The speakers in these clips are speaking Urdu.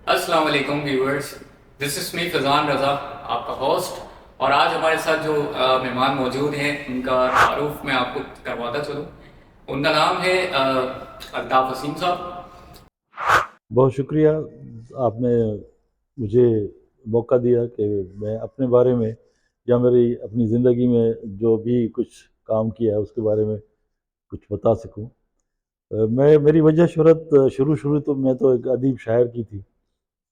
السلام علیکم ویورز، دس از می فضان رضا، آپ کا ہوسٹ. اور آج ہمارے ساتھ جو مہمان موجود ہیں ان کا تعارف میں آپ کو کرواتا چلوں. ان کا نام ہے الطاف وسیم صاحب. بہت شکریہ آپ نے مجھے موقع دیا کہ میں اپنے بارے میں یا میری اپنی زندگی میں جو بھی کچھ کام کیا ہے اس کے بارے میں کچھ بتا سکوں. میری وجہ شہرت شروع تو میں تو ایک ادیب شاعر کی تھی.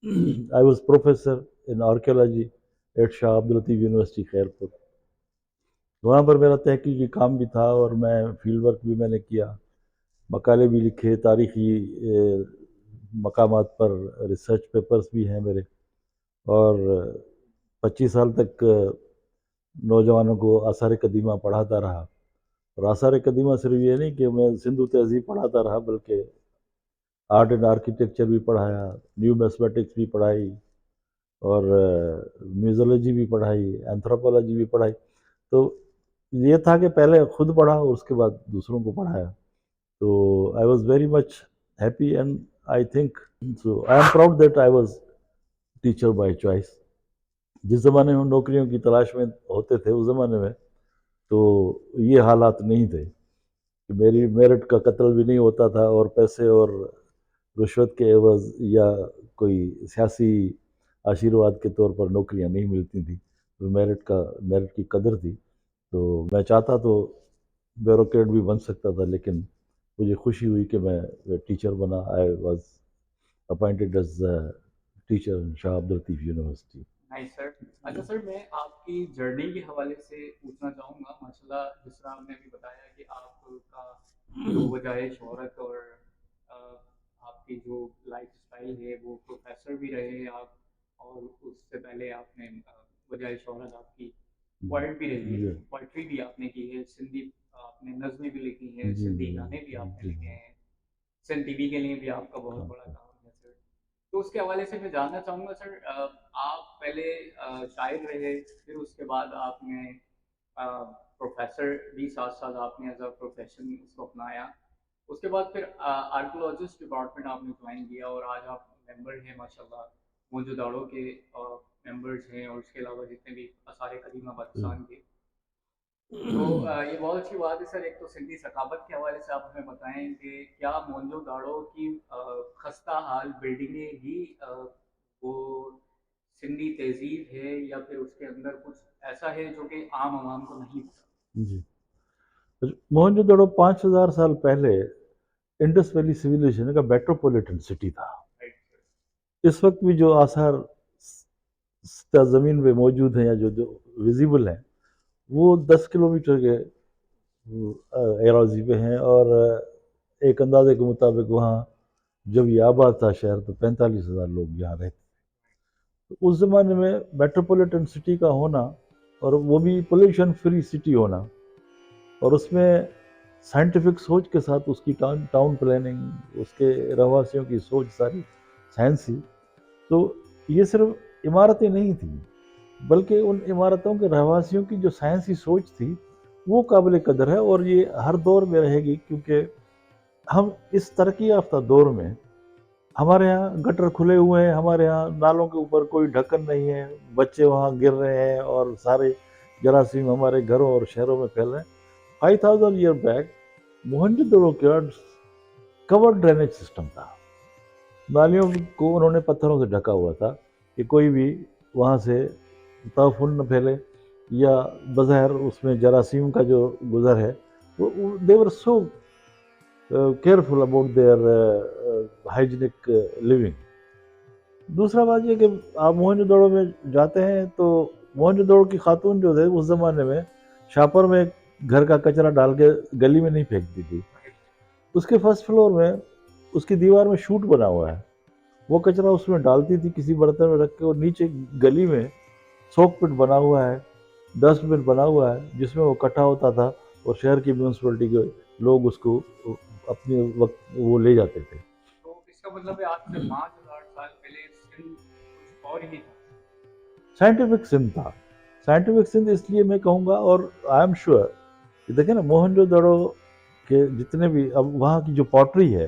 I was professor in archaeology at Shah Abdul Latif university Khairpur. وہاں پر میرا تحقیقی کام بھی تھا اور میں فیلڈ ورک بھی میں نے کیا، مقالے بھی لکھے، تاریخی مقامات پر ریسرچ پیپرز بھی ہیں میرے. اور 25 سال تک نوجوانوں کو آثار قدیمہ پڑھاتا رہا. اور آثار قدیمہ صرف یہ نہیں کہ میں سندھو تہذیب پڑھاتا رہا، بلکہ آرٹ اینڈ آرکیٹیکچر بھی پڑھایا، نیو میتھمیٹکس بھی پڑھائی، اور میوزولوجی بھی پڑھائی، اینتھروپولوجی بھی پڑھائی. تو یہ تھا کہ پہلے خود پڑھا اور اس کے بعد دوسروں کو پڑھایا. تو I was very much happy and I think so I am proud that I was teacher by choice. جس زمانے میں نوکریوں کی تلاش میں ہوتے تھے اس زمانے میں تو یہ حالات نہیں تھے کہ میری میرٹ کا قتل بھی نہیں ہوتا تھا اور پیسے اور رشوت کے عوض یا کوئی سیاسی آشیرواد کے طور پر نوکریاں نہیں ملتی تھیں. تو میرٹ کی قدر تھی. تو میں چاہتا تو بیوروکریٹ بھی بن سکتا تھا، لیکن مجھے خوشی ہوئی کہ میں ٹیچر بنا. I was اپائنٹڈ as teacher in Shah Abdul Latif university. Nice سر. اچھا سر، میں آپ کی جرنی کے حوالے سے پوچھنا چاہوں گا. ماشاءاللہ جس طرح آپ نے ابھی بتایا کہ آپ کا جو وجہ شہرت اور آپ کی جو لائف اسٹائل ہے وہ پروفیسر بھی رہے ہیں آپ، اور اس سے پہلے آپ نے وجہ شہرت آپ کی پوائٹ بھی رہی ہے، پوئٹری بھی آپ نے کی ہے، سندھی آپ نے نظمیں بھی لکھی ہیں، سندھی گانے بھی آپ نے لکھے ہیں، سن ٹی وی کے لیے بھی آپ کا بہت بڑا کام ہے سر. تو اس کے حوالے سے میں جاننا چاہوں گا سر، آپ پہلے شاعر رہے، پھر اس کے بعد آپ نے پروفیسر بھی ساتھ ساتھ آپ نے ایز اے پروفیشن اس کو اپنایا. اس کے بعد پھر آرکولوجسٹ ڈپارٹمنٹ آپ نے جوائن کیا اور آج آپ ممبر ہیں ماشاء اللہ موجوداڑوں کے ممبرز ہیں، اور اس کے علاوہ جتنے بھی آثار قدیمہ پاکستان کے. تو یہ بہت اچھی بات ہے سر. ایک تو سندھی ثقافت کے حوالے سے آپ ہمیں بتائیں کہ کیا مونجو داڑو کی خستہ حال بلڈنگیں ہی وہ سندھی تہذیب ہے، یا پھر اس کے اندر کچھ ایسا ہے جو کہ عام عوام کو نہیں پتا؟ جی، موہنجو دڑو 5000 سال پہلے انڈس ویلی سویلائزیشن کا میٹروپولیٹن سٹی تھا. اس وقت بھی جو آثار زمین پہ موجود ہیں یا جو ویزیبل ہیں وہ 10 کلومیٹر کے ایراضی پہ ہیں. اور ایک اندازے کے مطابق وہاں جب یہ آباد تھا شہر تو 45,000 لوگ یہاں رہتے تھے. اس زمانے میں میٹروپولیٹن سٹی کا ہونا اور وہ بھی پولوشن فری سٹی ہونا، اور اس میں سائنٹیفک سوچ کے ساتھ اس کی ٹاؤن پلاننگ، اس کے رہواسیوں کی سوچ ساری سائنسی. تو یہ صرف عمارتیں نہیں تھیں بلکہ ان عمارتوں کے رہواسیوں کی جو سائنسی سوچ تھی وہ قابل قدر ہے، اور یہ ہر دور میں رہے گی. کیونکہ ہم اس ترقی یافتہ دور میں ہمارے ہاں گٹر کھلے ہوئے ہیں، ہمارے ہاں نالوں کے اوپر کوئی ڈھکن نہیں ہے، بچے وہاں گر رہے ہیں اور سارے جراثیم ہمارے گھروں اور شہروں میں پھیل رہے ہیں. 5000 ایئر بیک موہنجو دڑو کا کور ڈرینیج سسٹم تھا. نالیوں کو انہوں نے پتھروں سے ڈھکا ہوا تھا کہ کوئی بھی وہاں سے تعفن نہ پھیلے، یا بظاہر اس میں جراثیم کا جو گزر ہے وہ they were so careful about their hygienic living. دوسرا بات یہ کہ آپ موہنجو دڑو میں جاتے ہیں تو موہنجو دڑو کی خاتون جو تھے اس زمانے میں شاپر میں گھر کا کچرا ڈال کے گلی میں نہیں پھینکتی تھی. اس کے فرسٹ فلور میں اس کی دیوار میں شوٹ بنا ہوا ہے، وہ کچرا اس میں ڈالتی تھی کسی برتن میں رکھ کے، اور نیچے گلی میں سوک پٹ بنا ہوا ہے، ڈسٹ بن بنا ہوا ہے جس میں وہ اکٹھا ہوتا تھا، اور شہر کی میونسپلٹی کے لوگ اس کو اپنے وقت وہ لے جاتے تھے. تو اس کا مطلب ہے آج سے 5000 سال پہلے سندھ کچھ اور ہی تھا. سائنٹیفک سندھ تھا. سائنٹیفک سندھ اس لیے میں کہوں گا، اور آئی ایم شیور کہ دیکھیں نا موہنجو دڑو کے جتنے بھی اب وہاں کی جو پاٹری ہے،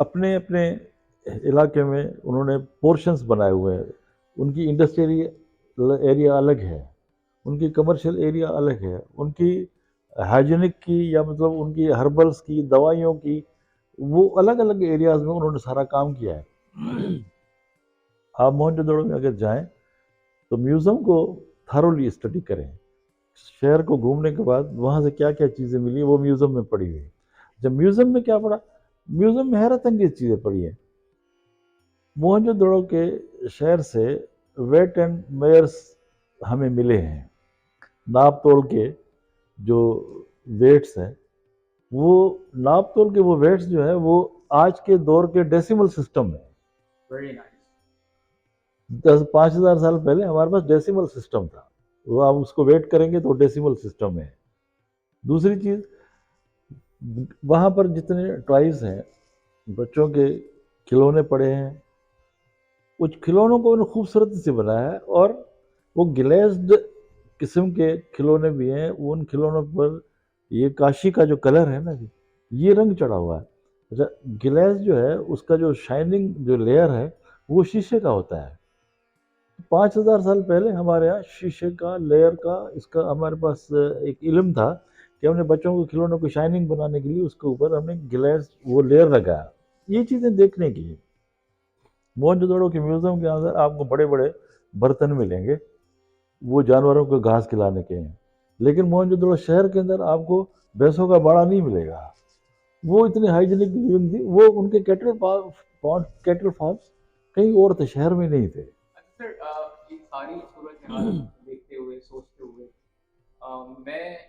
اپنے اپنے علاقے میں انہوں نے پورشنز بنائے ہوئے ہیں. ان کی انڈسٹریل ایریا الگ ہے, ان کی کمرشل ایریا الگ ہے, ان کی ہائیجینک کی یا مطلب ان کی ہربلس کی دوائیوں کی, وہ الگ الگ ایریاز میں انہوں نے سارا کام کیا ہے. آپ موہنجو دڑو میں اگر جائیں تو میوزیم کو تھرولی اسٹڈی کریں. شہر کو گھومنے کے بعد وہاں سے کیا کیا چیزیں ملی وہ میوزیم میں پڑی ہوئی. جب میوزیم میں کیا پڑا, میوزیم میں حیرت انگیز چیزیں پڑی ہیں. موہنجو دڑو کے شہر سے ویٹ اینڈ میئرس ہمیں ملے ہیں, ناپ توڑ کے جو ویٹس ہیں, وہ ناپ توڑ کے وہ ویٹس جو ہے وہ آج کے دور کے ڈیسیمل سسٹم ہے. Very nice. 5,000 سال پہلے ہمارے پاس ڈیسیمل سسٹم تھا, وہ آپ اس کو ویٹ کریں گے تو ڈیسیمل سسٹم ہے. دوسری چیز, وہاں پر جتنے ٹوائز ہیں, بچوں کے کھلونے پڑے ہیں, کچھ کھلونوں کو انہوں نے خوبصورتی سے بنایا ہے, اور وہ گلیزڈ قسم کے کھلونے بھی ہیں. ان کھلونوں پر یہ کاشی کا جو کلر ہے نا جی, یہ رنگ چڑھا ہوا ہے. اچھا, گلیز جو ہے اس کا جو شائننگ جو لیئر ہے وہ شیشے کا ہوتا ہے. 5,000 سال پہلے ہمارے یہاں شیشے کا لیئر کا اس کا ہمارے پاس ایک علم تھا کہ ہم نے بچوں کو کھلونوں کو شائننگ بنانے کے لیے اس کے اوپر ہم نے گلیز وہ لیئر لگایا. یہ چیزیں دیکھنے کی ہیں. موہنجو دڑو کے میوزیم کے اندر آپ کو بڑے بڑے برتن ملیں گے, وہ جانوروں کو گھاس کھلانے کے ہیں. لیکن موہنجو دڑو شہر کے اندر آپ کو بھینسوں کا باڑا نہیں ملے گا. وہ اتنی ہائیجینک لیونگ تھی, وہ ان کے کیٹل فارمز کہیں اور تھے, شہر میں نہیں تھے. اچھا سر، یہ ساری صورتحال دیکھتے ہوئے سوچتے ہوئے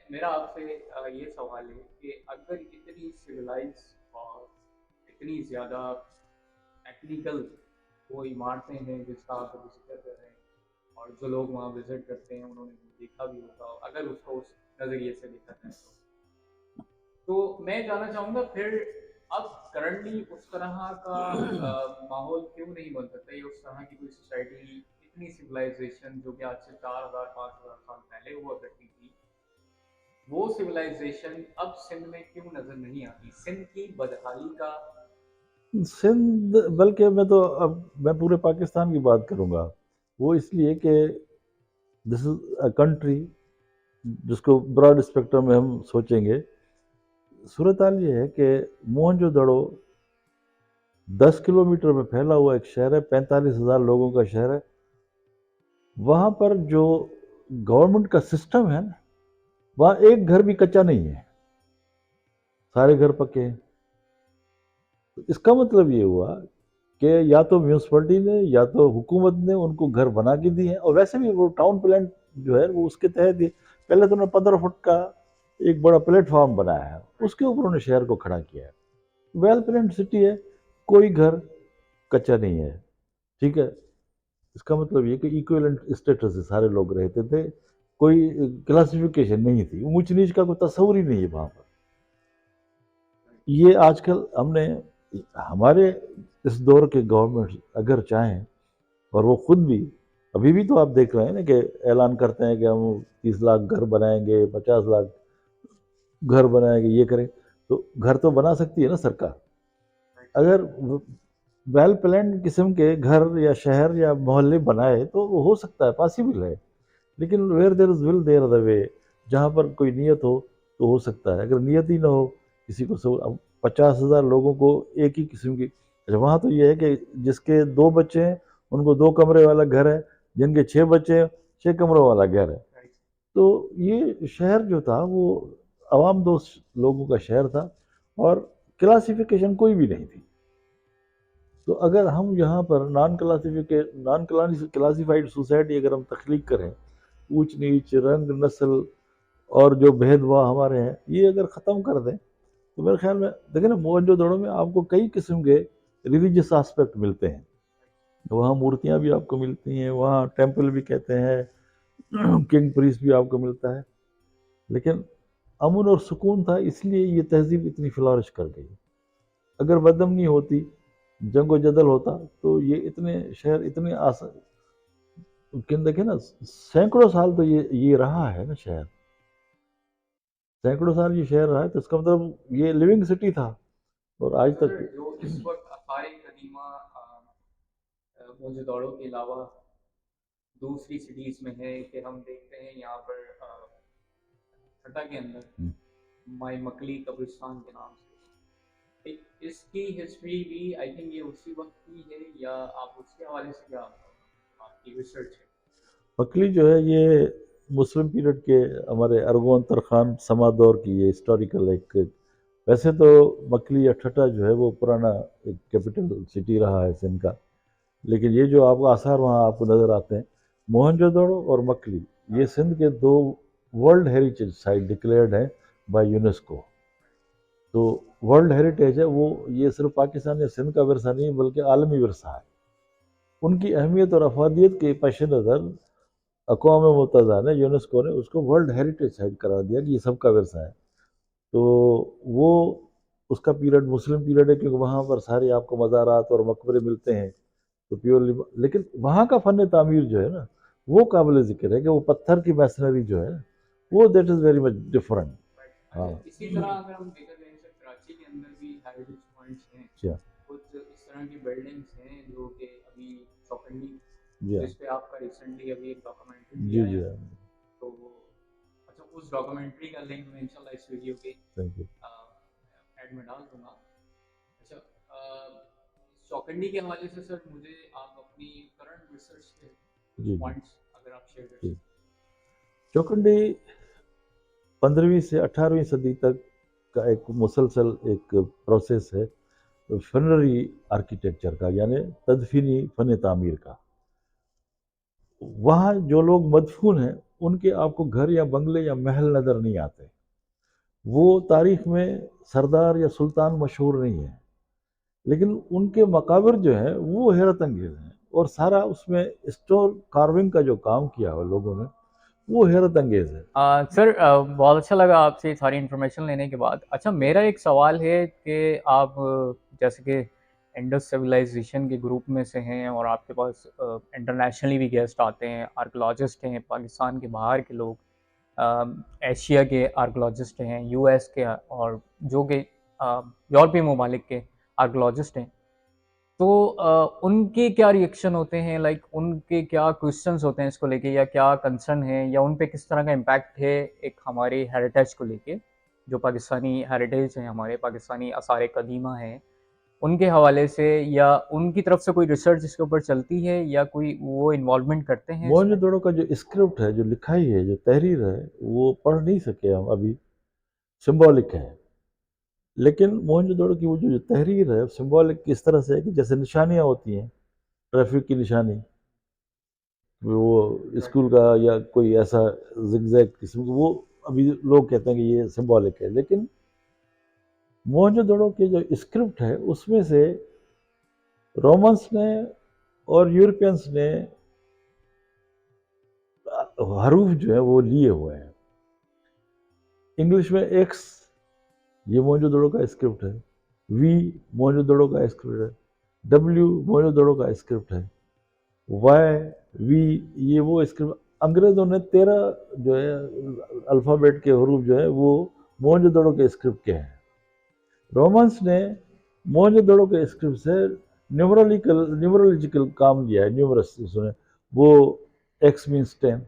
میرا آپ سے یہ سوال ہے کہ اگر اتنی سویلائز اور اتنی زیادہ ٹیکنیکل وہ عمارتیں ہیں جس کا آپ ذکر کر رہے ہیں, اور جو لوگ وہاں وزٹ کرتے ہیں انہوں نے دیکھا بھی ہوگا, اگر اس کو اس نظریے سے دیکھا جائے تو میں جاننا چاہوں گا پھر اب کرنٹلی اس طرح کا ماحول کیوں نہیں بن سکتا, یہ اس طرح کی کوئی سوسائٹی اتنی سویلائزیشن جو کہ آج سے 4,000 5,000 سال پہلے ہوا کرتی تھی, وہ سویلائزیشن اب سندھ میں کیوں نظر نہیں آتی؟ سندھ کی بدحالی کا سندھ, بلکہ میں تو اب میں پورے پاکستان کی بات کروں گا. وہ اس لیے کہ دس از اے کنٹری جس کو براڈ اسپیکٹرم میں ہم سوچیں گے. صورتحال یہ ہے کہ موہنجو دڑو 10 کلومیٹر میں پھیلا ہوا ایک شہر ہے, 45,000 لوگوں کا شہر ہے. وہاں پر جو گورنمنٹ کا سسٹم ہے نا, وہاں ایک گھر بھی کچا نہیں ہے, سارے گھر پکے ہیں. اس کا مطلب یہ ہوا کہ یا تو میونسپلٹی نے یا تو حکومت نے ان کو گھر بنا کے دیے ہیں, اور ویسے بھی وہ ٹاؤن پلان جو ہے وہ اس کے تحت ہی, پہلے تو انہوں نے 15 فٹ کا ایک بڑا پلیٹ فارم بنایا ہے, اس کے اوپر انہوں نے شہر کو کھڑا کیا ہے. ویل پلانڈ سٹی ہے, کوئی گھر کچا نہیں ہے, ٹھیک ہے. اس کا مطلب یہ کہ ایکویلنٹ اسٹیٹس سے سارے لوگ رہتے تھے, کوئی کلاسیفیکیشن نہیں تھی, اونچ نیچ کا کوئی تصور ہی نہیں ہے وہاں پر. یہ آج کل ہم نے ہمارے اس دور کے گورنمنٹ اگر چاہیں, اور وہ خود بھی ابھی بھی تو آپ دیکھ رہے ہیں نا کہ اعلان کرتے ہیں کہ ہم 30 لاکھ گھر بنائیں گے, 50 لاکھ گھر بنائیں گے, یہ کریں. تو گھر تو بنا سکتی ہے نا سرکار, اگر ویل پلانڈ قسم کے گھر یا شہر یا محلے بنائے تو وہ ہو سکتا ہے, پاسبل ہے. لیکن ویئر دیر از ول دیر از اے وے, جہاں پر کوئی نیت ہو تو ہو سکتا ہے. اگر نیت ہی نہ ہو, کسی کو 50,000 لوگوں کو ایک ہی قسم کی, وہاں تو یہ ہے کہ جس کے 2 بچے ہیں ان کو 2 کمرے والا گھر ہے, جن کے 6 بچے ہیں 6 کمروں والا گھر ہے. تو یہ شہر جو تھا وہ عوام دوست لوگوں کا شہر تھا, اور کلاسیفیکیشن کوئی بھی نہیں تھی. تو اگر ہم یہاں پر نان کلاسیفائڈ سوسائٹی اگر ہم تخلیق کریں, اونچ نیچ, رنگ, نسل اور جو بھید بھاؤ ہمارے ہیں یہ اگر ختم کر دیں, تو میرے خیال میں دیکھیں نا موہنجو دڑو میں آپ کو کئی قسم کے ریلیجیس آسپیکٹ ملتے ہیں. وہاں مورتیاں بھی آپ کو ملتی ہیں, وہاں ٹیمپل بھی کہتے ہیں, کنگ پریس بھی آپ کو ملتا ہے. لیکن امن اور سکون تھا, اس لیے یہ تہذیب اتنی فلورش کر گئی. اگر بدامنی ہوتی, جنگ و جدل ہوتا, تو یہ اتنے شہر اتنے دیکھیں نا سینکڑوں سال تو یہ رہا ہے نا شہر, سینکڑوں سال یہ شہر رہا ہے, تو اس کا مطلب یہ لیونگ سٹی تھا. اور آج اچھا تک سر، جو اس وقت آثار قدیمہ موجودوڑوں کے علاوہ دوسری سٹیز میں ہے کہ ہم دیکھتے ہیں یہاں پر ٹھٹا کے اندر مائی مکلی قبرستان کے نام سے اس کی ہسٹری بھی آئی تھنک یہ اسی وقت کی ہے، یا آپ اس کے حوالے سے کیا آپ کی ریسرچ ہے؟ مکلی جو ہے یہ مسلم پیریڈ کے ہمارے ارغون ترخان سما دور کی یہ ہسٹوریکل ایک، ویسے تو مکلی یا ٹھٹا جو ہے وہ پرانا ایک کیپٹل سٹی رہا ہے سندھ کا، لیکن یہ جو آپ کو آثار وہاں آپ کو نظر آتے ہیں موہنجو دڑو اور مکلی، یہ سندھ کے دو ورلڈ ہیریٹیج سائٹ ڈکلیئرڈ ہیں بائی یونیسکو. تو ورلڈ ہیریٹیج ہے وہ، یہ صرف پاکستان یا سندھ کا ورثہ نہیں بلکہ عالمی ورثہ ہے. ان کی اہمیت اور افادیت کے پیش نظر اقوام متحدہ نے، یونیسکو نے اس کو ورلڈ ہیریٹیج سائٹ قرار دیا کہ یہ سب کا ورثہ ہے. تو وہ اس کا پیریڈ مسلم پیریڈ ہے کیونکہ وہاں پر سارے آپ کو مزارات اور مقبرے ملتے ہیں تو پیورلی، لیکن وہاں کا فن تعمیر جو ہے نا وہ قابل ذکر ہے کہ وہ پتھر کی میسنری جو ہے وہ that is very much different. اچھا، اسی طرح اگر ہم دیکھا جائے سر کراچی کے اندر بھی ہیریٹیج پوائنٹس ہیں، جی کچھ اس طرح کی بلڈنگس ہیں جو کہ ابھی چوکنڈی، جی جس پہ آپ کا ریسنٹلی ابھی ایک ڈاکومنٹری بھی جی آیا، جی تو اچھا اس ڈاکومنٹری کا لنک میں انشاءاللہ اس ویڈیو کے تھینک یو. ایڈ میں ڈال دوں گا. اچھا، چوکنڈی کے حوالے سے سر مجھے آپ اپنی کرنٹ ریسرچ کے جی کچھ جی پوائنٹس اگر آپ شیئر کر جی سکیں. چوکنڈی 15ویں سے 18ویں صدی تک کا ایک مسلسل ایک پروسیس ہے فنری آرکیٹیکچر کا، یعنی تدفینی فن تعمیر کا. وہاں جو لوگ مدفون ہیں ان کے آپ کو گھر یا بنگلے یا محل نظر نہیں آتے، وہ تاریخ میں سردار یا سلطان مشہور نہیں ہیں، لیکن ان کے مقابر جو ہیں وہ حیرت انگیز ہیں، اور سارا اس میں اسٹون کارونگ کا جو کام کیا ہوا لوگوں نے وہ حیرت انگیز ہے. سر بہت اچھا لگا آپ سے ساری انفارمیشن لینے کے بعد. اچھا میرا ایک سوال ہے کہ آپ جیسے کہ انڈس سویلائزیشن کے گروپ میں سے ہیں اور آپ کے پاس انٹرنیشنلی بھی گیسٹ آتے ہیں، آرکیولوجسٹ ہیں پاکستان کے باہر کے لوگ، ایشیا کے آرکیولوجسٹ ہیں، یو ایس کے، اور جو کہ یورپی ممالک کے آرکیولوجسٹ ہیں. تو ان کے کیا ریئیکشن ہوتے ہیں، لائک ان کے کیا کوشچنس ہوتے ہیں اس کو لے کے، یا کیا کنسرن ہے، یا ان پہ کس طرح کا امپیکٹ ہے ایک ہماری ہیریٹیج کو لے کے، جو پاکستانی ہیریٹیج ہیں، ہمارے پاکستانی آثار قدیمہ ہیں ان کے حوالے سے، یا ان کی طرف سے کوئی ریسرچ اس کے اوپر چلتی ہے یا کوئی وہ انوالومنٹ کرتے ہیں اس موہنجو میں؟ دڑو کا جو اسکرپٹ ہے، جو لکھائی ہے، جو تحریر ہے وہ پڑھ نہیں سکے ہم ابھی، سمبولک ہے. لیکن موہنجو دڑو کی وہ جو تحریر ہے سمبولک اس طرح سے ہے کہ جیسے نشانیاں ہوتی ہیں، ٹریفک کی نشانی، وہ اسکول کا یا کوئی ایسا زگزیگ قسم کا، وہ ابھی لوگ کہتے ہیں کہ یہ سمبولک ہے. لیکن موہنجو دڑو کے جو اسکرپٹ ہے اس میں سے رومنس نے اور یورپینس نے حروف جو ہے وہ لیے ہوئے ہیں. انگلش میں ایکس یہ موہنجو دڑو کا اسکرپٹ ہے، وی موہنجو دڑو کا اسکرپٹ ہے، ڈبلیو موہنجو دڑو کا اسکرپٹ ہے، وائی وی یہ وہ اسکرپٹ. انگریزوں نے 13 جو ہے الفابیٹ کے حروف جو ہے وہ موہنجو دڑو کے اسکرپٹ کے ہیں. رومنس نے موہنجو دڑو کے اسکرپٹ سے نیورولوجیکل کام لیا ہے، نیورس نے وہ ایکس مینس 10،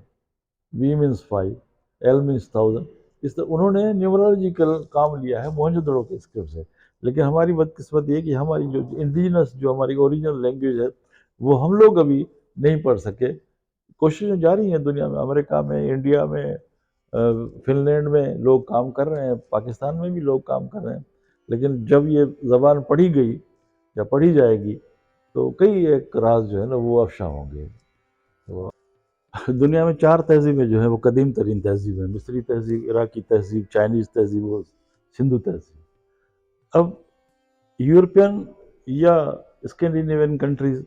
وی مینس 5، ایل مینس 1000، اس طرح انہوں نے نیورولوجیکل کام لیا ہے موہنجو دڑو کے اسکرپٹ سے. لیکن ہماری بدقسمت یہ کہ ہماری جو انڈیجنس جو ہماری اوریجنل لینگویج ہے وہ ہم لوگ ابھی نہیں پڑھ سکے. کوششیں جاری ہیں دنیا میں، امریکہ میں، انڈیا میں، فن لینڈ میں لوگ کام کر رہے ہیں، پاکستان میں بھی لوگ کام کر رہے ہیں. لیکن جب یہ زبان پڑھی گئی یا پڑھی جائے گی تو کئی ایک راز جو ہے نا وہ افشا ہوں گے. دنیا میں 4 تہذیبیں جو ہیں وہ قدیم ترین تہذیب ہیں، مصری تہذیب، عراقی تہذیب، چائنیز تہذیب اور سندھو تہذیب. اب یورپین یا اسکینڈینیوین کنٹریز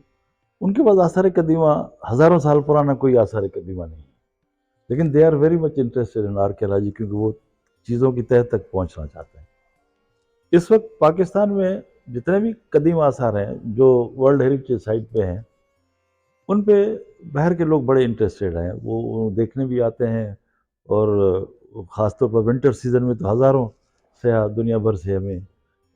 ان کے پاس آثار قدیمہ ہزاروں سال پرانا کوئی آثار قدیمہ نہیں، لیکن they are very much interested in archaeology کیونکہ وہ چیزوں کی تہ تک پہنچنا چاہتے ہیں. اس وقت پاکستان میں جتنے بھی قدیم آثار ہیں جو ورلڈ ہیریٹیج سائٹ پہ ہیں ان پہ باہر کے لوگ بڑے انٹرسٹڈ ہیں، وہ دیکھنے بھی آتے ہیں، اور خاص طور پر ونٹر سیزن میں تو ہزاروں سیاح دنیا بھر سے ہمیں